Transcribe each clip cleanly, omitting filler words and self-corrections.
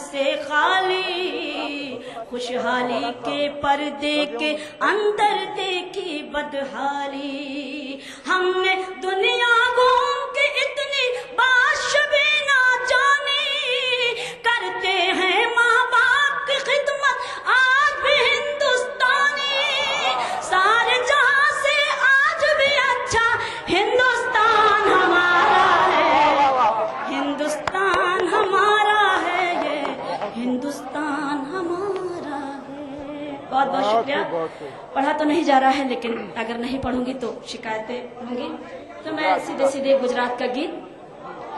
سے خالی خوشحالی کے پردے کے اندر دیکھی بدحالی ہم نے دنیا گھوم کے اتنی باش بھی نہ جانی کرتے ہیں ماں باپ کی خدمت آج بھی ہندوستانی سارے جہاں سے آج بھی اچھا ہندوستان ہمارا ہے ہندوستان ہمارا ہے یہ ہندوستان ہمارا ہے. بہت بہت شکریہ. پڑھا تو نہیں جا رہا ہے لیکن اگر نہیں پڑھوں گی تو شکایتیں ہوں گی تو میں سیدھے گجرات کا گیت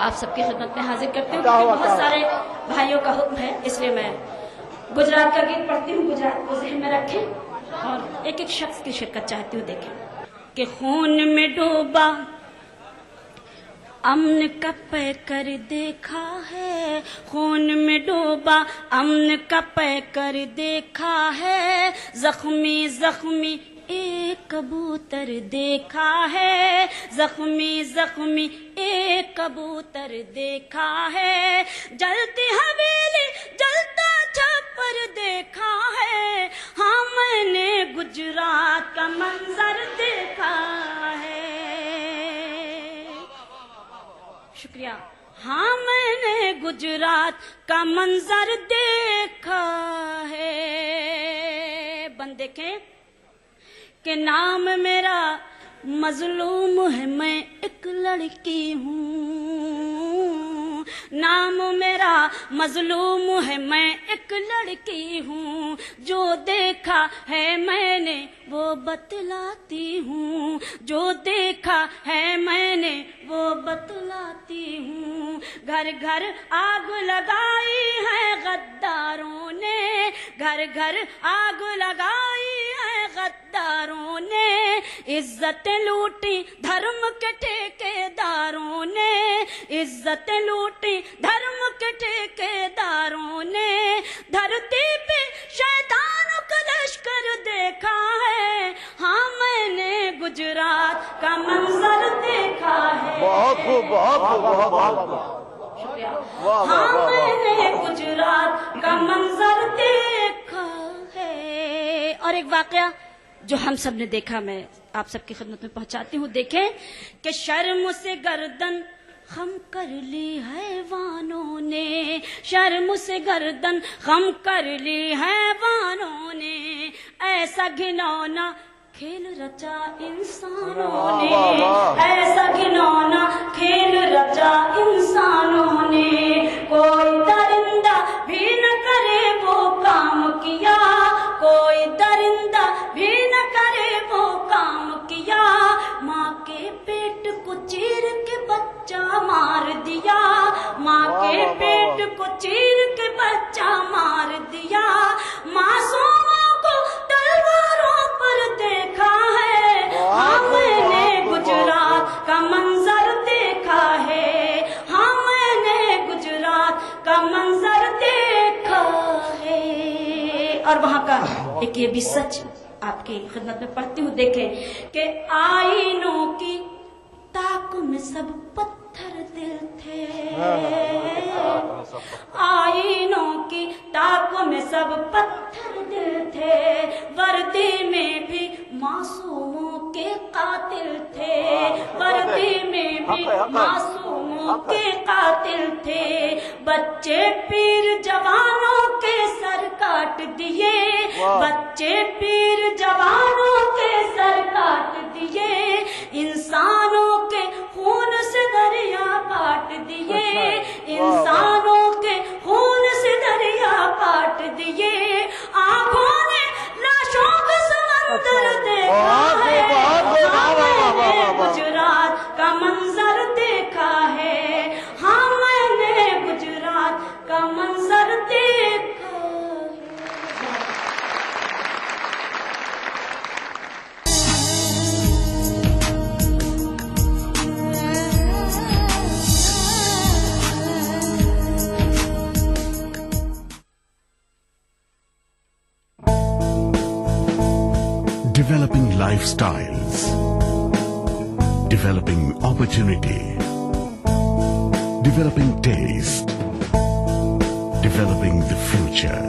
آپ سب کی خدمت میں حاضر کرتی ہوں کیونکہ بہت سارے بھائیوں کا حکم ہے اس لیے میں گجرات کا گیت پڑھتی ہوں. گجرات کو ذہن میں رکھیں اور ایک ایک شخص کی شرکت چاہتی ہوں. دیکھیں کہ خون میں ڈوبا امن کا پے کر دیکھا ہے خون میں ڈوبا امن کا پے کر دیکھا ہے زخمی زخمی ایک کبوتر دیکھا ہے زخمی زخمی ایک کبوتر دیکھا ہے جلتی حویلی جلتا چھپر دیکھا ہے ہاں میں نے گجرات کا منظر دیکھا ہے. شکریہ. ہاں میں نے گجرات کا منظر دیکھا ہے. بند دیکھیں کہ نام میرا مظلوم ہے میں ایک لڑکی ہوں نام میرا مظلوم ہے میں ایک لڑکی ہوں جو دیکھا ہے میں نے وہ بتلاتی ہوں جو دیکھا ہے میں نے وہ بتلاتی ہوں. گھر گھر آگ لگائی ہے غداروں نے گھر گھر آگ لگائی ہے غداروں نے عزت لوٹی دھرم کے ٹھیکے داروں نے عزت لوٹی دھرم کے ٹھیکے داروں نے دھرتی پہ شیطانوں کا لشکر دیکھا ہے ہاں میں نے گجرات کا منظر دیکھا ہے. بہت خوب بہت خوب بہت خوب. ہاں میں نے گجرات کا منظر دیکھا ہے. اور ایک واقعہ جو ہم سب نے دیکھا میں آپ سب کی خدمت میں پہنچاتی ہوں. دیکھیں کہ شرم سے گردن خم کر لی حیوانوں نے شرم سے گردن خم کر لی حیوانوں نے ایسا گھنونا کھیل رچا انسانوں نے ایسا گھنونا کھیل رچا انسانوں نے کوئی درندہ بھی نہ کرے وہ کام کیا کوئی درندہ بھی نہ کرے وہ کام کیا ماں کے پیٹ کو چیر کے بچہ مار دیا ماں کے پیٹ کو چیر کے بچہ مار دیا معصوموں کو تلواروں پر دیکھا ہے ہاں میں نے گجرات کا منظر دیکھا ہے ہاں میں نے گجرات کا منظر دیکھا ہے. اور وہاں کا ایک یہ بھی سچ آپ کی خدمت میں پڑھتی ہوں. دیکھیں کہ آئینوں کی تاک میں سب پتھر دل تھے آئینوں کی تاکوں میں سب پتھر دل تھے وردی میں بھی معصوموں کے قاتل تھے وردی میں بھی معصوموں کے قاتل تھے بچے پیر جوانوں کے سر کاٹ دیے بچے پیر جوانوں کے سر کاٹ دیے انسانوں کے خون سے دریا کاٹ دیے انسانوں کے خون سے دریا کاٹ دیے آنکھوں نے لاشوں کا سمندر دیکھا ہے ہاں میں نے گجرات کا منظر دیکھا ہے ہاں میں نے گجرات کا منظر دیکھا ہے. Developing lifestyles, developing opportunity, developing taste, Developing the future.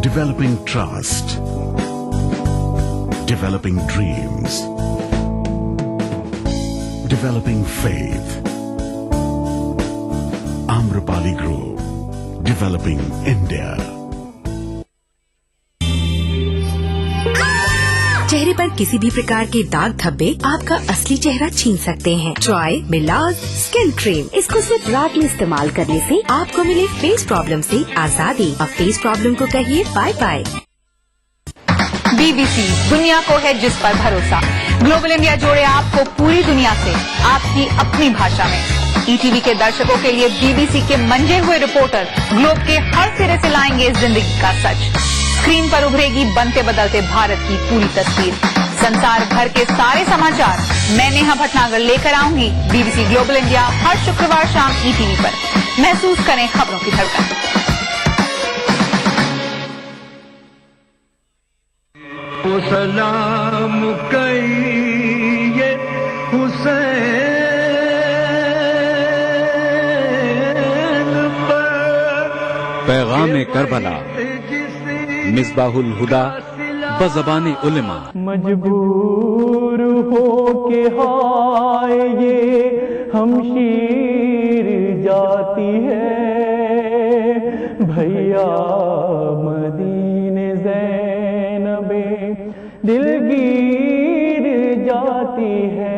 Developing trust. Developing dreams. Developing faith. Amrapali Group. Developing India. चेहरे पर किसी भी प्रकार के दाग धब्बे आपका असली चेहरा छीन सकते हैं। ट्राई मिलाज स्किन क्रीम, इसको सिर्फ रात में इस्तेमाल करने से आपको मिले फेस प्रॉब्लम से आजादी। अब फेस प्रॉब्लम को कहिए बाय बाय। BBC दुनिया को है जिस पर भरोसा। ग्लोबल इंडिया जोड़े आपको पूरी दुनिया से आपकी अपनी भाषा में। ETV के दर्शकों के लिए BBC के मंजे हुए रिपोर्टर ग्लोब के हर सिरे से लाएंगे जिंदगी का सच। स्क्रीन पर उभरेगी बनते बदलते भारत की पूरी तस्वीर। संसार भर के सारे समाचार मैं नेहा भटनागर लेकर आऊंगी BBC ग्लोबल इंडिया हर शुक्रवार शाम ETV पर। महसूस करें खबरों की धड़कन। सलाम कहिए हुसैन पर, पैगाम करबला मिसबाहुल हुदा बज़बान उलमा। मजबूर हो के हाय ये हमशीर जाती है, भैया मदीने ज़ैनबे दिलगीर जाती है।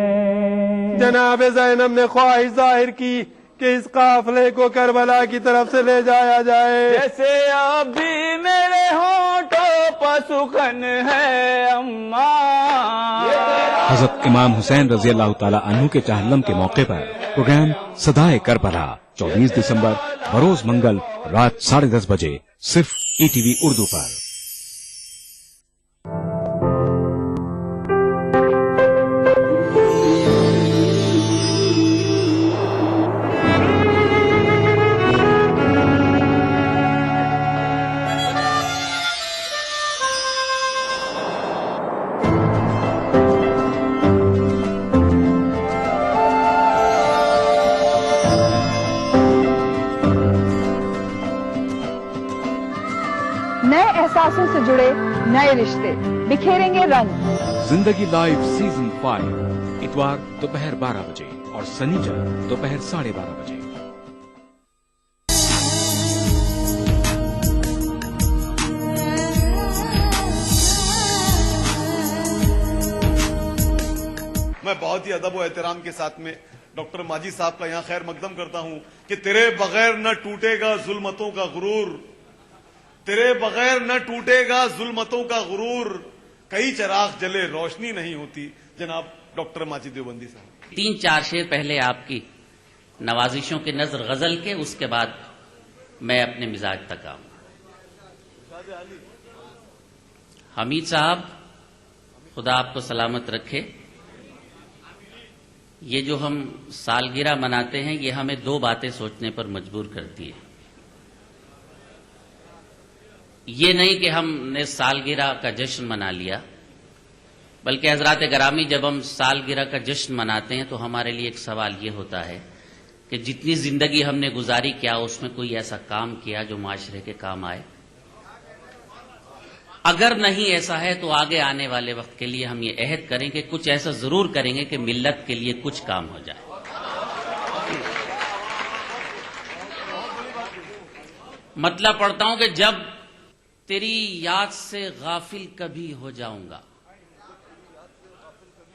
जनाब ज़ैनब ने ख्वाहिश जाहिर की कि इस काफले को करबला की तरफ से ले जाया जाए। जैसे अभी मेरे होठों पर सुखन है अम्मा। हजरत इमाम हुसैन रजी अल्लाह ताला अन्हु के चहल्लम के मौके पर प्रोग्राम सदाए करबला 24 दिसंबर बरोज मंगल रात 10:30 बजे सिर्फ ETV उर्दू पर। नए एहसासों से जुड़े नए रिश्ते बिखेरेंगे रंग। जिंदगी लाइव सीजन 5 इतवार दोपहर 12 बजे और शनिचर दोपहर 12:30 बजे। मैं बहुत ही अदब और एहतराम के साथ में डॉक्टर माजी साहब का यहाँ खैर मकदम करता हूँ कि तेरे बगैर न टूटेगा जुल्मतों का गुरूर, तेरे बगैर न टूटेगा जुल्मतों का गुरूर, कई चराग जले रोशनी नहीं होती। जनाब डॉक्टर माजिद देवबंदी साहब। 3-4 शेर पहले आपकी नवाजिशों के नजर गजल के, उसके बाद मैं अपने मिजाज तक आऊंगा। हमीद साहब खुदा आपको सलामत रखे। ये जो हम सालगिरह मनाते हैं ये हमें 2 बातें सोचने पर मजबूर करती है। ये नहीं कि हमने सालगिरह का जश्न मना लिया, बल्कि हजरात गरामी जब हम सालगिरह का जश्न मनाते हैं तो हमारे लिए एक सवाल ये होता है कि जितनी जिंदगी हमने गुजारी क्या उसमें कोई ऐसा काम किया जो माशरे के काम आए। अगर नहीं ऐसा है तो आगे आने वाले वक्त के लिए हम ये अहद करें कि कुछ ऐसा जरूर करेंगे कि मिल्लत के लिए कुछ काम हो जाए। मतलब पढ़ता हूं कि जब तेरी याद से गाफिल कभी हो जाऊंगा।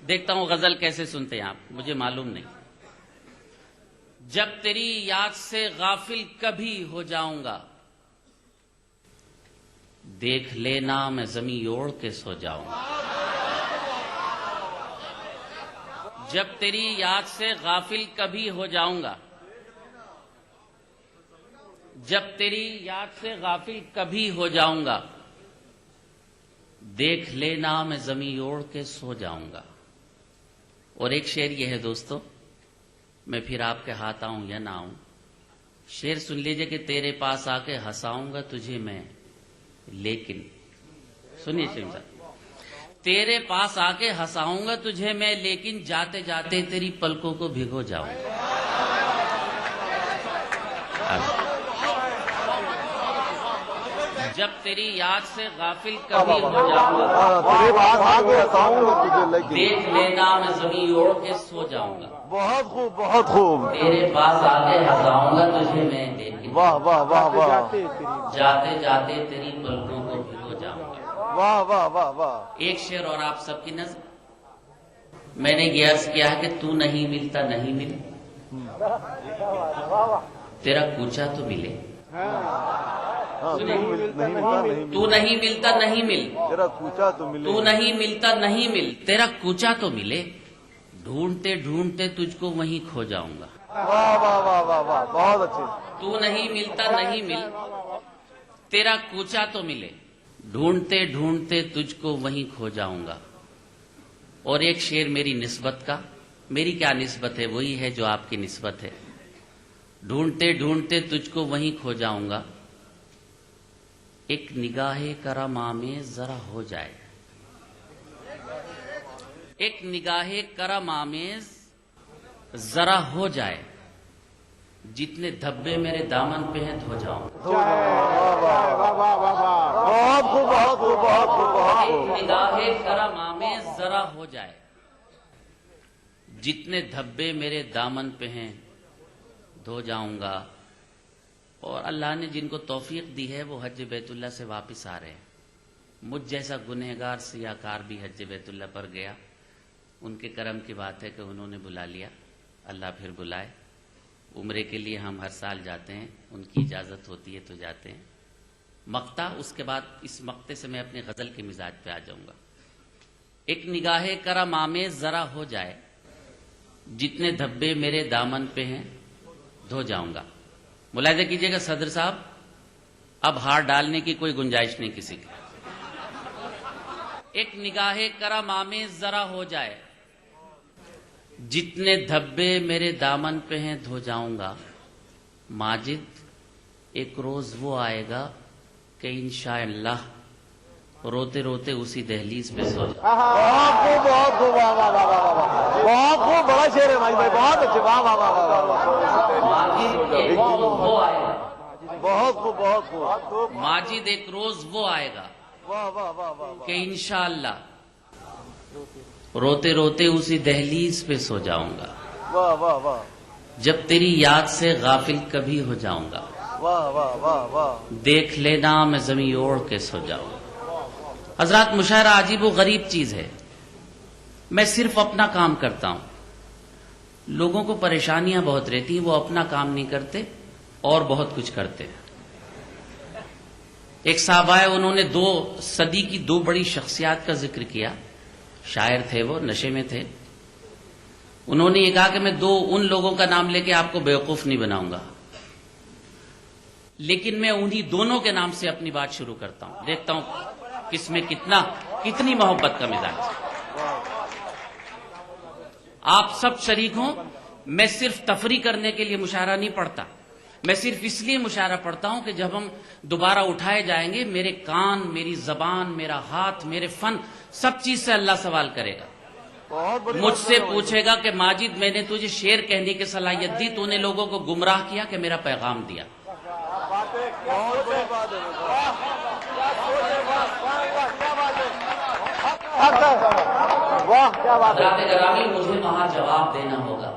देखता हूं गजल कैसे सुनते हैं आप, मुझे मालूम नहीं। जब तेरी याद से गाफिल कभी हो जाऊंगा, देख लेना मैं जमी ओढ़ के सो जाऊंगा। जब तेरी याद से गाफिल कभी हो जाऊंगा, जब तेरी याद से गाफिल कभी हो जाऊंगा, देख लेना मैं जमी ओढ़ के सो जाऊंगा। और एक शेर ये है दोस्तों, मैं फिर आपके हाथ आऊं या ना आऊं। शेर सुन लीजिए कि तेरे पास आके हंसाऊंगा तुझे मैं, लेकिन सुनिए शेर साहब, तेरे पास आके हंसाऊंगा तुझे मैं, लेकिन जाते जाते तेरी पलकों को भिगो जाऊंगा। जब तेरी याद से गाफिल कभी हो जाऊंगा, तेरे पास आके हंसाऊंगा तुझे लेके। देख लेना मैं जमीन ओढ़ के सो जाऊंगा। बहुत खूब, बहुत खूब। तेरे पास आके हंसाऊंगा तुझे मैं लेके। वाह वाह वाह वाह, जाते जाते तेरी पलकों को भिगो जाऊंगा। वाह वाह वाह वाह। एक शेर और आप सबकी नजर। मैंने ये अर्ज किया है कि तू नहीं मिलता नहीं मिल, तेरा कूचा तो मिले। हाँ, नहीं मिलता नहीं तू नहीं मिलता नहीं मिल, तेरा कूचा तो मिले। तू नहीं मिलता नहीं मिल, तेरा कूचा तो मिले। ढूंढते ढूंढते तुझको वहीं खो जाऊंगा। वाह वाह वाह वाह वाह, बहुत अच्छे। तू नहीं मिलता नहीं मिल, तेरा कूचा तो मिले। ढूंढते ढूंढते तुझको वहीं खो जाऊंगा। और एक शेर मेरी निस्बत का, मेरी क्या निस्बत है, वही है जो आपकी निस्बत है। ढूंढते ढूंढते तुझको वहीं खो जाऊंगा, एक निगाहे करम आमेज जरा हो जाए। एक निगाहे करम आमेज जरा हो जाए, जितने धब्बे मेरे दामन पे हैं धो जाऊं। बहुत खूब, बहुत खूब, बहुत खूब, बहुत एक खूब। निगाहे करम आमेज जरा हो जाए, जितने धब्बे मेरे दामन पे हैं धो जाऊंगा। और अल्लाह ने जिनको तौफीक दी है वो हज बैतुल्लाह से वापस आ रहे हैं। मुझ जैसा गुनहगार सियाकार भी हज बैतुल्लाह पर गया। उनके करम की बात है कि उन्होंने बुला लिया, अल्लाह फिर बुलाए। उम्रे के लिए हम हर साल जाते हैं, उनकी इजाज़त होती है तो जाते हैं। मक्ता, उसके बाद इस मक्ते से मैं अपने गज़ल के मिजाज पे आ जाऊंगा। एक निगाहे करम आमेज जरा हो जाए, जितने धब्बे मेरे दामन पे हैं धो जाऊंगा। मुलाहिजा कीजिएगा सदर साहब, अब हार डालने की कोई गुंजाइश नहीं किसी की। एक निगाहे करम आमेज जरा हो जाए, जितने धब्बे मेरे दामन पे हैं धो जाऊंगा। माजिद, एक रोज वो आएगा कि इंशाअल्लाह रोते रोते उसी दहलीज पे सो जाऊंगा। बहुत खूब, बहुत खूब, वाह वाह वाह वाह वाह, बहुत खूब। बड़ा शेर है भाई, बहुत अच्छे। वाह वाह वाह वाह वाह। माजिद, एक रोज वो आएगा, बहुत खूब, बहुत खूब। माजिद, एक रोज वो आएगा वाह वाह वाह वाह। कि इंशाअल्लाह रोते रोते उसी दहलीज पे सो जाऊंगा। वाह वाह वाह, जब तेरी याद से गाफिल कभी हो जाऊंगा, वाह वाह वाह वाह। देख लेना मैं जमीन ओढ़ के सो जाऊंगा। हजरात, मुशायरा अजीब व गरीब चीज है। मैं सिर्फ अपना काम करता हूं। लोगों को परेशानियां बहुत रहती हैं, वो अपना काम नहीं करते और बहुत कुछ करते हैं। एक साहब आए, उन्होंने 2 सदी की 2 बड़ी शख्सियात का जिक्र किया। शायर थे, वो नशे में थे। उन्होंने ये कहा कि मैं 2 उन लोगों का नाम लेके आपको बेवकूफ नहीं बनाऊंगा, लेकिन मैं उन्हीं दोनों के नाम से अपनी बात शुरू करता हूं। देखता हूं किसमें कितनी मोहब्बत का मिजाज है। आप सब शरीक हों। मैं सिर्फ तफरी करने के लिए मुशायरा नहीं पढ़ता, मैं सिर्फ इसलिए मुशायरा पढ़ता हूं कि जब हम दोबारा उठाए जाएंगे, मेरे कान, मेरी जबान, मेरा हाथ, मेरे फन, सब चीज से अल्लाह सवाल करेगा। मुझसे पूछेगा कि माजिद, मैंने तुझे शेर कहने की सलाहियत दी, तूने लोगों को गुमराह किया कि मेरा पैगाम दिया। ग्रामी, मुझे वहां जवाब देना होगा।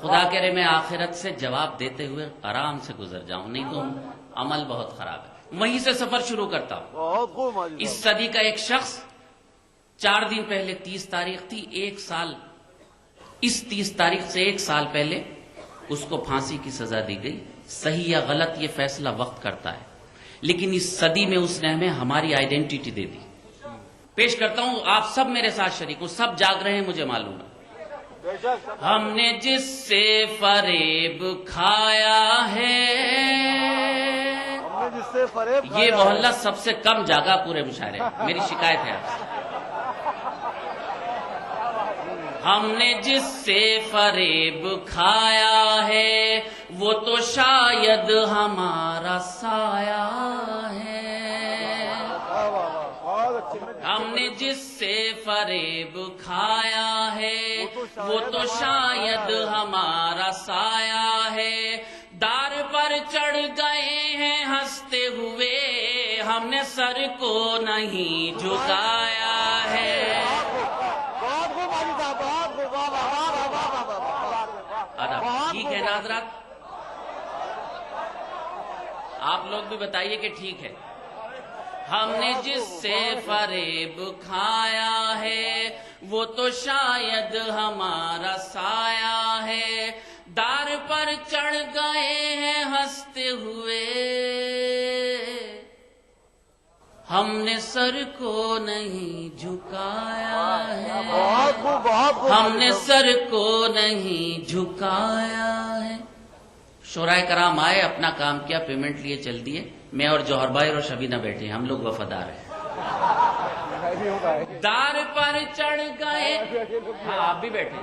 खुदा करे मैं आखिरत से जवाब देते हुए आराम से गुजर जाऊं, नहीं तो अमल बहुत खराब है। वहीं से सफर शुरू करता हूं। इस सदी का एक शख्स, 4 दिन पहले 30 तारीख थी, 1 साल, इस 30 तारीख से 1 साल पहले उसको फांसी की सजा दी गई। सही या गलत ये फैसला वक्त करता है, लेकिन इस सदी में उसने हमें हमारी आइडेंटिटी दे दी। पेश करता हूं, आप सब मेरे साथ शरीक हो, सब जाग रहे हैं, मुझे मालूम है। हमने जिससे फरेब खाया है, जिससे फरेब, ये मोहल्ला सबसे कम जागा पूरे मुशायरे में। मेरी शिकायत है आपसे। हमने जिससे फरेब खाया है, वो तो शायद हमारा साया है। हमने जिससे फरेब खाया है, वो तो शायद हमारा साया है। दार पर चढ़ गए हैं हंसते हुए हम हमने सर को नहीं झुकाया है। ठीक है ना हज़रात? आप लोग भी बताइए कि ठीक है। हमने जिससे फरेब खाया है वो तो शायद हमारा साया है, दार पर चढ़ गए हैं हंसते हुए, हमने सर को नहीं झुकाया है, हमने सर को नहीं झुकाया है। शोराए कराम आए, अपना काम किया, पेमेंट लिए चल दिए। मैं और जौहर भाई और शबीना बैठे, हम लोग वफादार हैं। दार पर चढ़ गए, हाँ आप भी बैठे,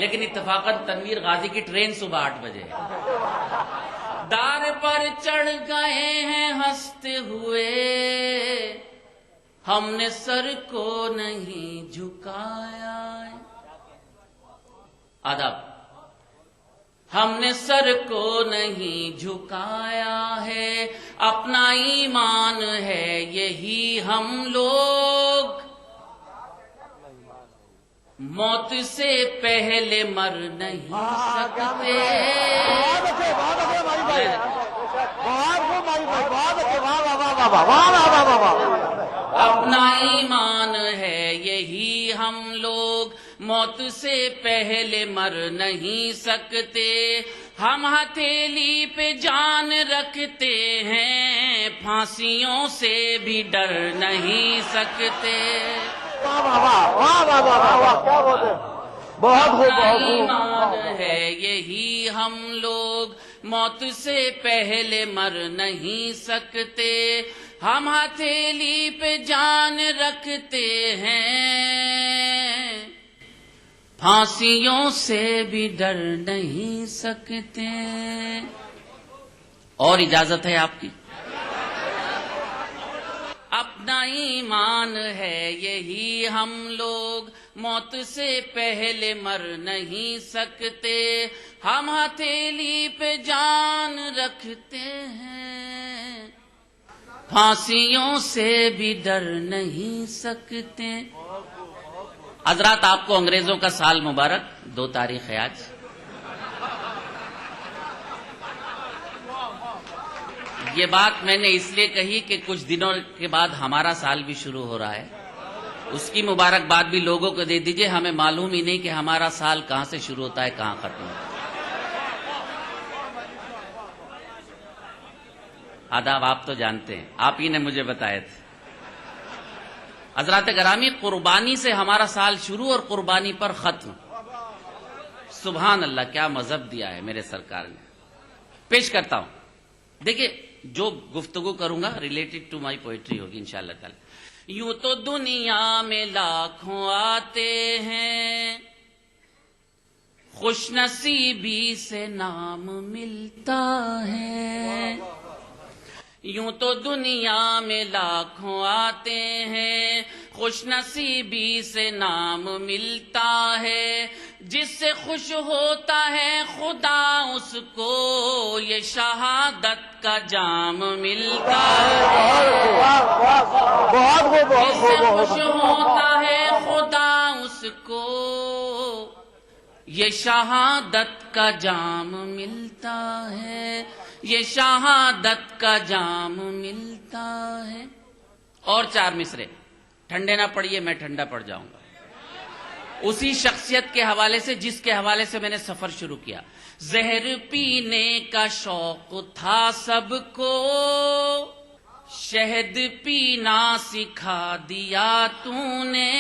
लेकिन इत्तफाकन तनवीर गाजी की ट्रेन सुबह 8 बजे है। दार पर चढ़ गए हैं हंसते हुए, हमने सर को नहीं झुकाया है। आदाब। हमने सर को नहीं झुकाया है, अपना ईमान है यही हम लोग, मौत से पहले मर नहीं सकते। अपना ईमान है यही हम लोग, मौत से पहले मर नहीं सकते। हम हथेली पे जान रखते हैं, फांसियों से भी डर नहीं सकते। ईमान है यही हम लोग, मौत से पहले मर नहीं सकते। हम हथेली पे जान रखते हैं, फांसियों से भी डर नहीं सकते। और इजाजत है आपकी। अपना ईमान है यही हम लोग, मौत से पहले मर नहीं सकते। हम हथेली पे जान रखते हैं, फांसियों से भी डर नहीं सकते। हजरात, आपको अंग्रेजों का साल मुबारक। 2 तारीख है आज। ये बात मैंने इसलिए कही कि कुछ दिनों के बाद हमारा साल भी शुरू हो रहा है, उसकी मुबारकबाद भी लोगों को दे दीजिए। हमें मालूम ही नहीं कि हमारा साल कहां से शुरू होता है, कहां खत्म होता है। आदाब आप तो जानते हैं, आप ही ने मुझे बताए थे। हजरात गरामी, कुर्बानी से हमारा साल शुरू और कुर्बानी पर खत्म। सुभान अल्लाह, क्या मजहब दिया है मेरे सरकार ने। पेश करता हूं, देखिए जो गुफ्तगू करूंगा रिलेटेड टू माई पोइट्री होगी इंशाअल्लाह ताला। यूं तो दुनिया में लाखों आते हैं, खुशनसीबी से नाम मिलता है। यूं तो दुनिया में लाखों आते हैं, खुशनसीबी से नाम मिलता है। जिससे खुश होता है खुदा उसको ये शहादत का जाम मिलता है। जिससे खुश होता है खुदा उसको ये शहादत का जाम मिलता है, ये शहादत का जाम मिलता है। और 4 मिसरे, ठंडे ना पड़िए मैं ठंडा पड़ जाऊंगा। उसी शख्सियत के हवाले से जिसके हवाले से मैंने सफर शुरू किया। जहर पीने का शौक था सबको, शहद पीना सिखा दिया तूने।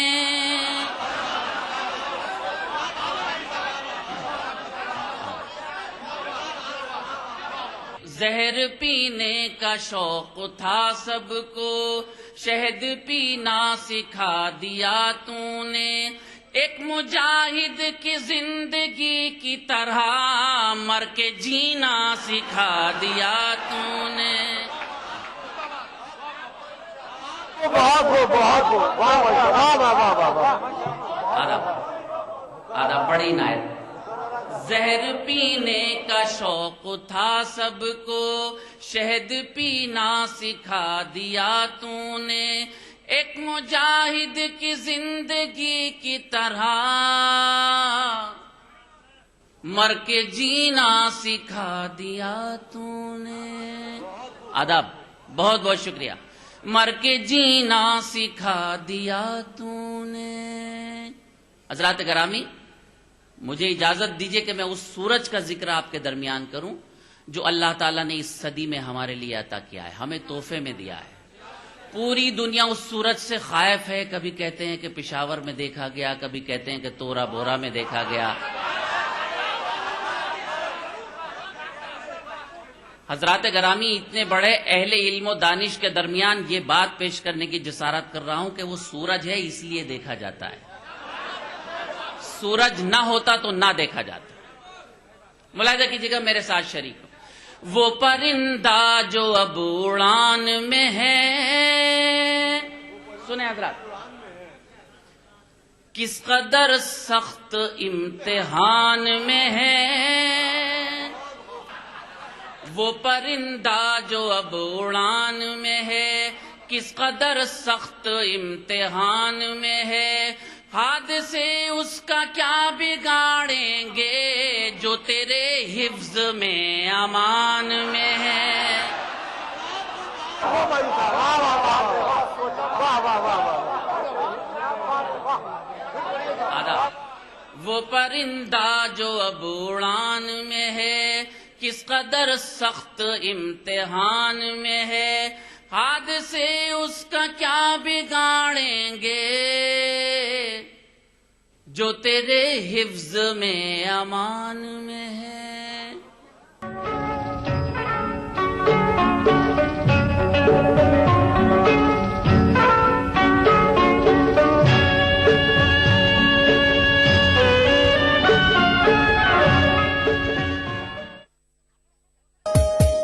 जहर पीने का शौक था सबको, शहद पीना सिखा दिया तूने। एक मुजाहिद की जिंदगी की तरह मर के जीना सिखा दिया तूने। आधा बड़ी नायत। زہر پینے کا شوق تھا سب کو، شہد پینا سکھا دیا تو نے، ایک مجاہد کی زندگی کی طرح مر کے جینا سکھا دیا تو نے۔ آداب، بہت بہت شکریہ۔ مر کے جینا سکھا دیا تو نے۔ حضرات گرامی، مجھے اجازت دیجئے کہ میں اس سورج کا ذکر آپ کے درمیان کروں جو اللہ تعالیٰ نے اس صدی میں ہمارے لیے عطا کیا ہے، ہمیں تحفے میں دیا ہے۔ پوری دنیا اس سورج سے خائف ہے، کبھی کہتے ہیں کہ پشاور میں دیکھا گیا، کبھی کہتے ہیں کہ تورا بورا میں دیکھا گیا۔ حضرات گرامی، اتنے بڑے اہل علم و دانش کے درمیان یہ بات پیش کرنے کی جسارت کر رہا ہوں کہ وہ سورج ہے اس لیے دیکھا جاتا ہے، سورج نہ ہوتا تو نہ دیکھا جاتا۔ ملاحظہ کیجیے گا میرے ساتھ شریک ہو۔ وہ پرندہ جو اب اڑان میں ہے، سنیں حضرات، کس قدر سخت امتحان میں ہے۔ وہ پرندہ جو اب اڑان میں ہے، کس قدر سخت امتحان میں ہے، حادثے اس کا کیا بگاڑیں گے جو تیرے حفظ میں امان میں ہے۔ وہ پرندہ جو اب اڑان میں ہے، کس قدر سخت امتحان میں ہے، حادثے اس کا کیا بگاڑیں گے جو تیرے حفظ میں امان میں ہے۔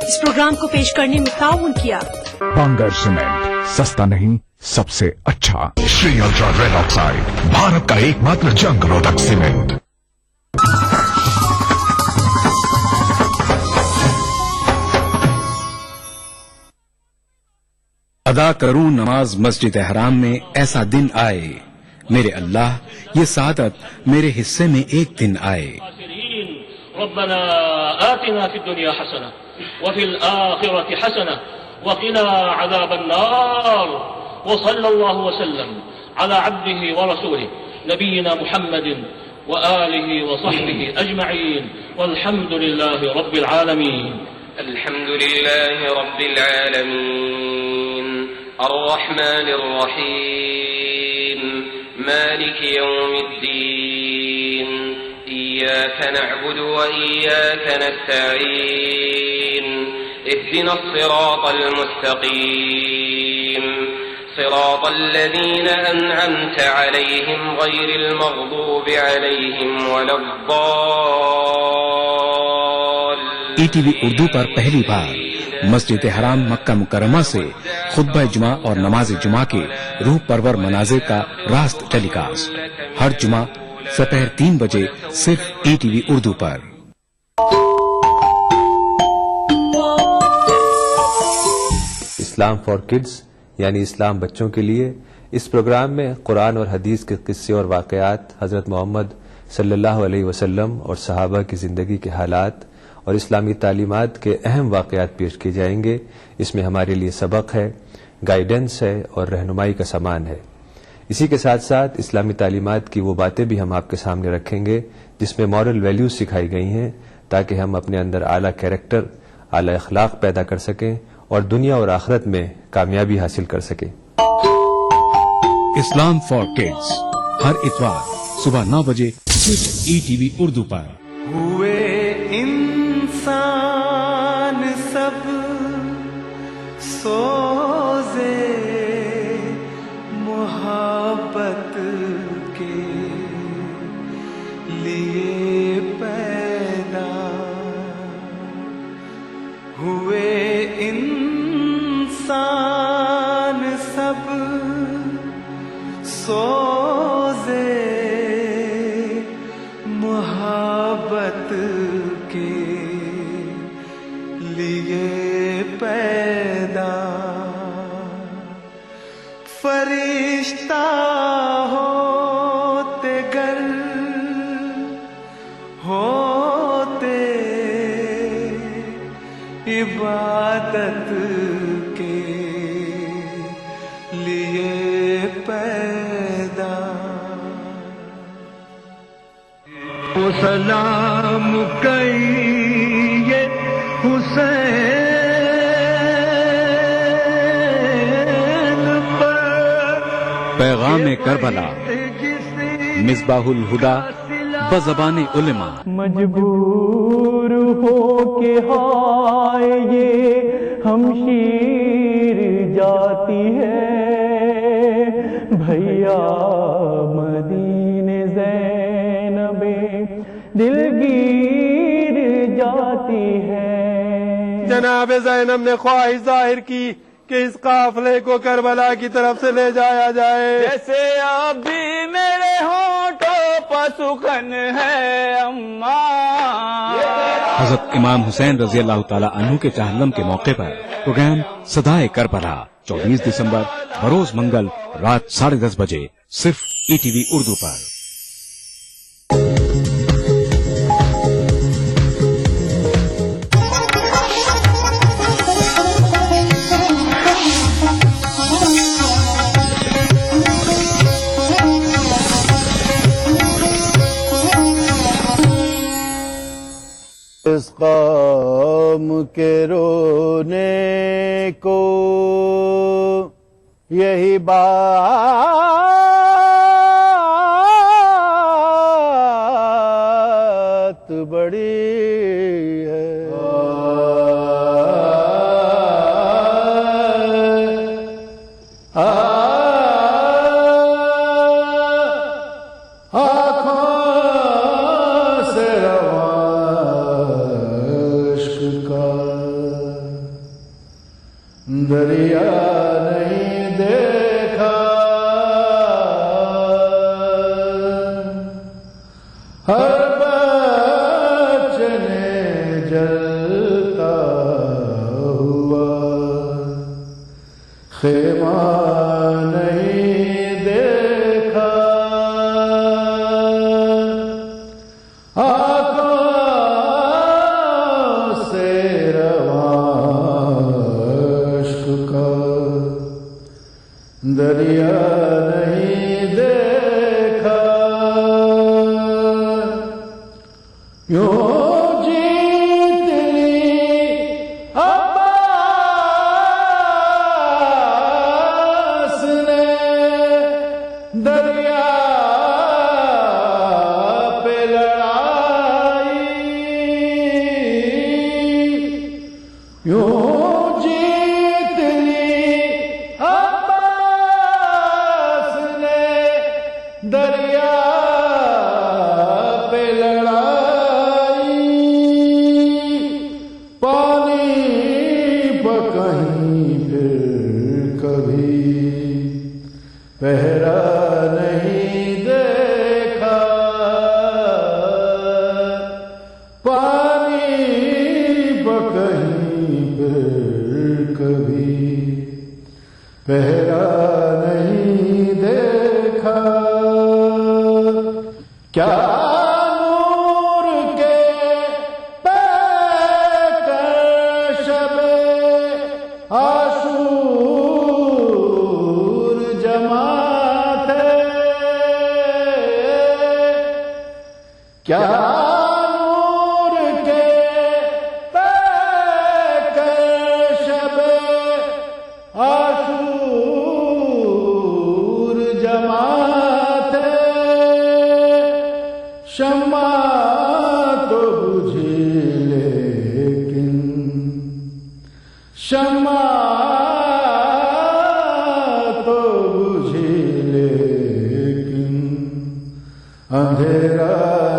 اس پروگرام کو پیش کرنے میں تعاون کیا بنگر سیمنٹ، سستا نہیں سب سے اچھا۔ شری الٹرا ریڈ آکسائڈ، بھارت کا ایک ماتر جنگ روधक سیمنٹ۔ ادا کروں نماز مسجد حرام میں ایسا دن آئے، میرے اللہ یہ سعادت میرے حصے میں ایک دن آئے۔ ربنا آتنا في الدنيا حسنة وفي الآخرة حسنة وقنا عذاب النار، وصلى الله وسلم على عبده ورسوله نبينا محمد وآله وصحبه أجمعين، والحمد لله رب العالمين۔ الحمد لله رب العالمين الرحمن الرحيم مالك يوم الدين، إياك نعبد وإياك نستعين، اهدنا الصراط المستقيم صراط الذين أنعمت عليهم غير المغضوب عليهم ولا الضالين۔ ای ٹی وی اردو پر پہلی بار مسجد حرام مکہ مکرمہ سے خطبہ جمعہ اور نماز جمعہ کے روح پرور مناظر کا راست ٹیلی کاسٹ ہر جمعہ دوپہر 3 بجے صرف E T V Urdu per. Islam for kids یعنی اسلام بچوں کے لیے، اس پروگرام میں قرآن اور حدیث کے قصے اور واقعات، حضرت محمد صلی اللہ علیہ وسلم اور صحابہ کی زندگی کے حالات اور اسلامی تعلیمات کے اہم واقعات پیش کیے جائیں گے۔ اس میں ہمارے لیے سبق ہے، گائیڈنس ہے اور رہنمائی کا سامان ہے۔ اسی کے ساتھ ساتھ اسلامی تعلیمات کی وہ باتیں بھی ہم آپ کے سامنے رکھیں گے جس میں مورل ویلیوز سکھائی گئی ہیں، تاکہ ہم اپنے اندر اعلیٰ کیریکٹر، اعلیٰ اخلاق پیدا کر سکیں اور دنیا اور آخرت میں کامیابی حاصل کر سکیں۔ اسلام فار کڈز ہر اتوار صبح 9 بجے صرف ای ٹی وی اردو پر۔ ہوئے انسان سب سوزے محبت کے لیے پیدا ہوئے، انسان سب سوزے محبت पैदा फरिश्ता होते गर होते इबादत के लिए पैदा वो सलाम कहिए हुसैन पर पैगाम करबला मिसबाहुल हुदा बज़बान उलमा। मजबूर हो के हाय ये हमशीर जाती है भैया मदीने ज़ैनबे दिलगीर जाती है। जनाब ज़ैनब ने ख्वाहिश जाहिर की कि इस काफले को करबला की तरफ से ले जाया जाए। जैसे आप भी मेरे होठों पर सुखन है अम्मा। हजरत इमाम हुसैन रजी अल्लाह ताला अन्हु के चाहल्लम के मौके पर प्रोग्राम सदाए करबला 24 दिसंबर बरोज मंगल रात 10:30 बजे सिर्फ ETV उर्दू पर। इस कौम के रोने को यही बात बड़ी है। आँखों से दरिया नहीं देखा हर बच्चे ने जलता हुआ खेमा नहीं देखा। आँखों से दरिया नहीं देखा। यूं जीत ली अब्बास ने दरिया पे लड़ाई। यूं जीत ली दरिया पे लड़ाई। पानी पर कहीं फिर कभी पहरा नहीं देखा। पानी पर कहीं फिर कभी पहरा नहीं देखा। क्या नूर के पैकर शबे आशूर जमा थे। क्या नूर के पैकर शबे आशूर जमा थे। शम्मा तो बुझी लेकिन शम्मा तो बुझी लेकिन अंधेरा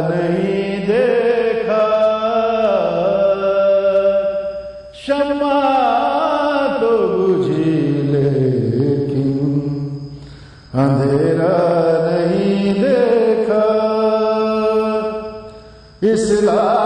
नहीं देखा। शम्मा तो बुझी लेकिन अंधेरा नहीं देखा। इस्लाम